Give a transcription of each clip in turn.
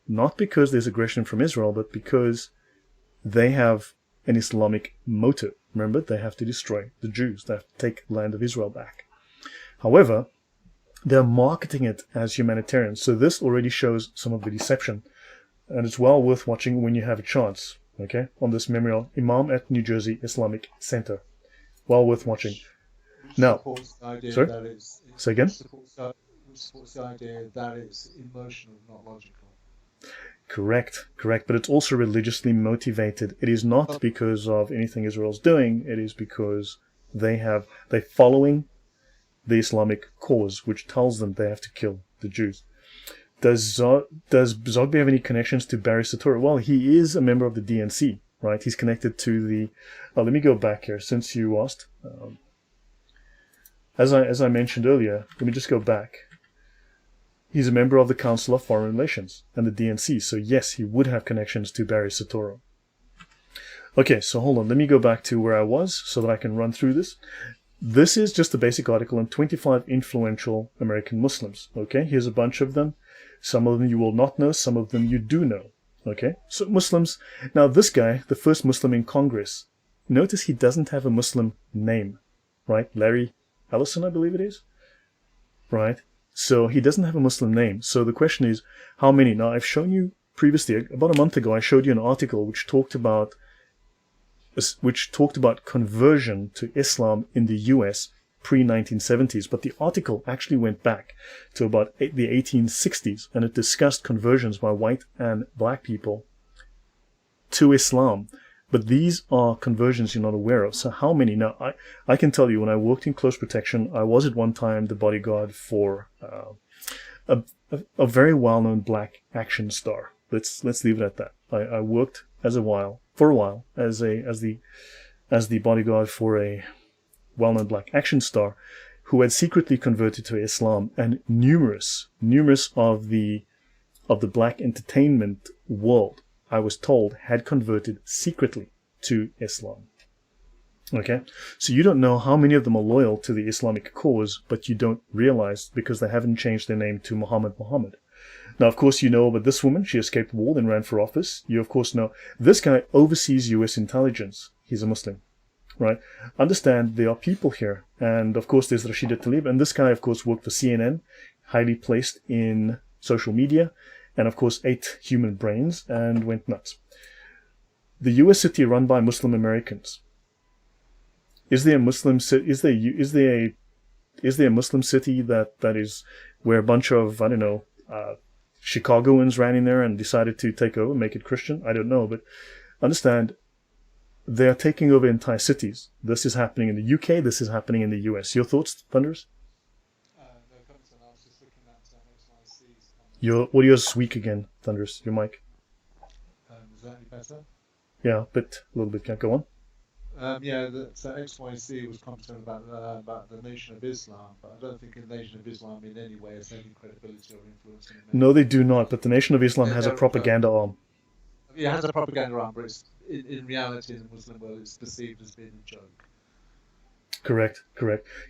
not because there's aggression from Israel, but because they have an Islamic motive. Remember, they have to destroy the Jews. They have to take the land of Israel back. However, they're marketing it as humanitarian. So this already shows some of the deception. And it's well worth watching when you have a chance, okay, on this memorial, Imam at New Jersey Islamic Center. Well worth watching. Now, sorry? Say again? Which supports the idea that it's emotional, not logical. Correct. But it's also religiously motivated. It is not because of anything Israel's doing. It is because they're following the Islamic cause, which tells them they have to kill the Jews. Does Zogby have any connections to Barry Soetoro? Well, he is a member of the DNC, right? He's connected to the... let me go back here, since you asked. As I mentioned earlier, let me just go back. He's a member of the Council of Foreign Relations and the DNC, so yes, he would have connections to Barry Soetoro. Okay, so hold on. Let me go back to where I was so that I can run through this. This is just a basic article on 25 influential American Muslims. Okay, here's a bunch of them. Some of them you will not know, some of them you do know. Okay, so Muslims. Now this guy, the first Muslim in Congress, notice he doesn't have a Muslim name, right? Larry Ellison, I believe it is, right? So he doesn't have a Muslim name. So the question is, how many? Now I've shown you previously, about a month ago, I showed you an article which talked about conversion to Islam in the US pre-1970s, but the article actually went back to about the 1860s, and it discussed conversions by white and black people to Islam. But these are conversions you're not aware of. So how many? Now, I can tell you, when I worked in close protection, I was at one time the bodyguard for a very well-known black action star. Let's leave it at that. I worked for a while as the bodyguard for a well-known black action star who had secretly converted to Islam, and numerous of the black entertainment world, I was told, had converted secretly to Islam. Okay, so you don't know how many of them are loyal to the Islamic cause, but you don't realize because they haven't changed their name to Muhammad. Now, of course, you know about this woman. She escaped war, then ran for office. You, of course, know this guy oversees U.S. intelligence. He's a Muslim, right? Understand there are people here. And, of course, there's Rashida Tlaib. And this guy, of course, worked for CNN, highly placed in social media, and, of course, ate human brains and went nuts. The U.S. city run by Muslim Americans. Is there a Muslim city? Is there a Muslim city that is where a bunch of, I don't know, Chicagoans ran in there and decided to take over, make it Christian? I don't know, but understand, they are taking over entire cities. This is happening in the UK. This is happening in the US. Your thoughts, Thunderous? No comments on that. I was just looking at XYC's. Your audio's weak again, Thunderous. Your mic. Is that any better? Yeah, a little bit. Can't go on. So XYC was commenting about the Nation of Islam, but I don't think the Nation of Islam in any way has any credibility or influence. No, they do not. But the Nation of Islam has a propaganda arm. It has a propaganda arm, but it's, in reality, in the Muslim world, it's perceived as being a joke. Correct.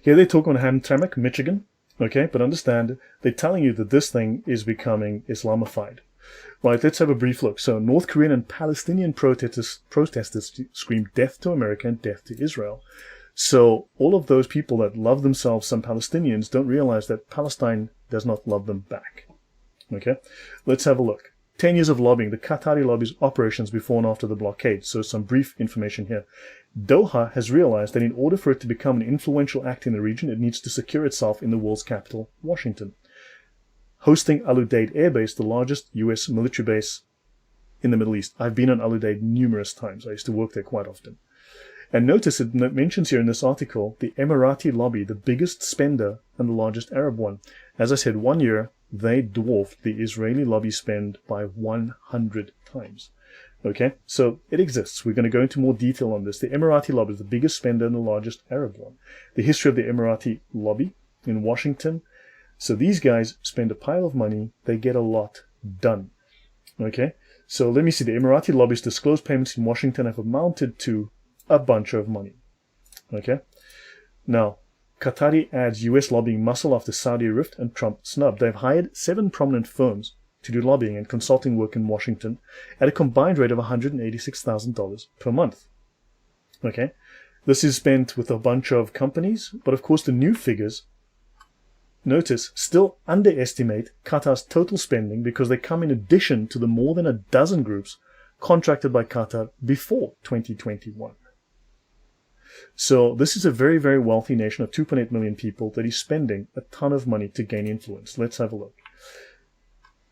Here they talk on Hamtramck, Michigan. Okay, but understand, they're telling you that this thing is becoming Islamified. Right, let's have a brief look. So, North Korean and Palestinian protesters scream death to America and death to Israel. So, all of those people that love themselves, some Palestinians, don't realize that Palestine does not love them back. Okay, let's have a look. 10 years of lobbying, the Qatari lobby's operations before and after the blockade. So, some brief information here. Doha has realized that in order for it to become an influential actor in the region, it needs to secure itself in the world's capital, Washington. Hosting Al Udeid Air Base, the largest U.S. military base in the Middle East. I've been on Al Udeid numerous times. I used to work there quite often. And notice it mentions here in this article the Emirati lobby, the biggest spender and the largest Arab one. As I said, 1 year, they dwarfed the Israeli lobby spend by 100 times. Okay, so it exists. We're going to go into more detail on this. The Emirati lobby is the biggest spender and the largest Arab one. The history of the Emirati lobby in Washington. So these guys spend a pile of money. They get a lot done. Okay, so let me see. The Emirati lobby's disclosed payments in Washington have amounted to a bunch of money. Okay, now Qatari adds U.S. lobbying muscle after Saudi rift and Trump snub. They've hired 7 prominent firms to do lobbying and consulting work in Washington at a combined rate of $186,000 per month. Okay, this is spent with a bunch of companies, but of course the new figures, notice, still underestimate Qatar's total spending because they come in addition to the more than a dozen groups contracted by Qatar before 2021. So this is a very, very wealthy nation of 2.8 million people that is spending a ton of money to gain influence. Let's have a look.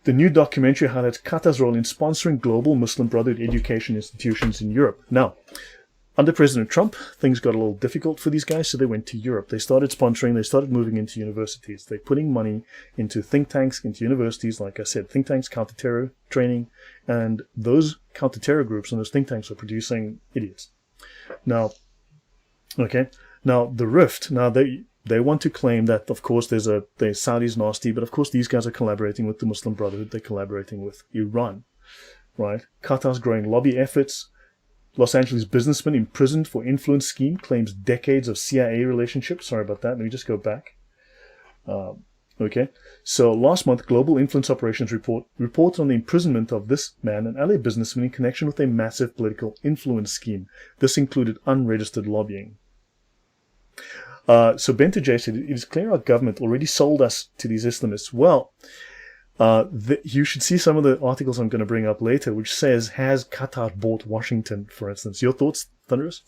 The new documentary highlights Qatar's role in sponsoring global Muslim Brotherhood education institutions in Europe. Now, under President Trump, things got a little difficult for these guys, so they went to Europe. They started sponsoring, they started moving into universities. They're putting money into think tanks, into universities, like I said, think tanks, counter-terror training, and those counter-terror groups and those think tanks are producing idiots. Now, okay, now the rift, now they want to claim that, of course, the Saudis nasty, but of course these guys are collaborating with the Muslim Brotherhood, they're collaborating with Iran, right? Qatar's growing lobby efforts. Los Angeles businessman imprisoned for influence scheme claims decades of CIA relationship. Sorry about that. Let me just go back. Okay. So last month, Global Influence Operations reported on the imprisonment of this man, an LA businessman, in connection with a massive political influence scheme. This included unregistered lobbying. So Bento J said, it is clear our government already sold us to these Islamists. Well, you should see some of the articles I'm going to bring up later, which says, has Qatar bought Washington, for instance? Your thoughts, Thunderous?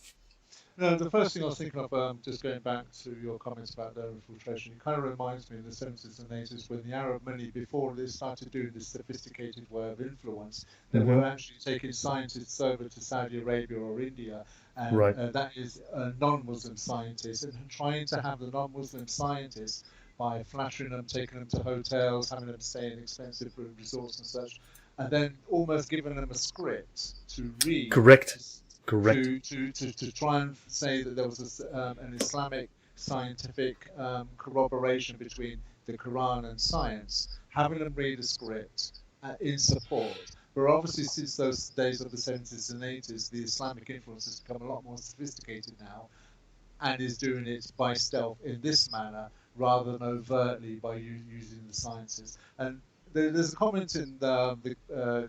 No, the first thing I was thinking of, just going back to your comments about their infiltration, it kind of reminds me of the 70s and 80s when the Arab money, before they started doing this sophisticated way of influence, they were actually taking scientists over to Saudi Arabia or India, and that is non-Muslim scientists, and trying to have the non-Muslim scientists, by flattering them, taking them to hotels, having them stay in expensive resorts and such, and then almost giving them a script to read. Correct. To try and say that there was an Islamic scientific corroboration between the Quran and science, having them read a script in support. But obviously, since those days of the 70s and 80s, the Islamic influence has become a lot more sophisticated now, and is doing it by stealth in this manner, rather than overtly by using the sciences. And there's a comment in the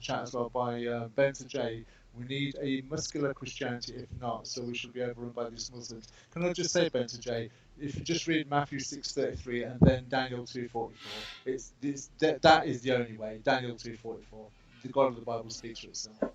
chat as well by Bento J. We need a muscular Christianity, if not, so we should be overrun by these Muslims. Can I just say, Bento J, if you just read Matthew 6:33 and then Daniel 2:44, that is the only way. Daniel 2:44. The God of the Bible speaks for itself.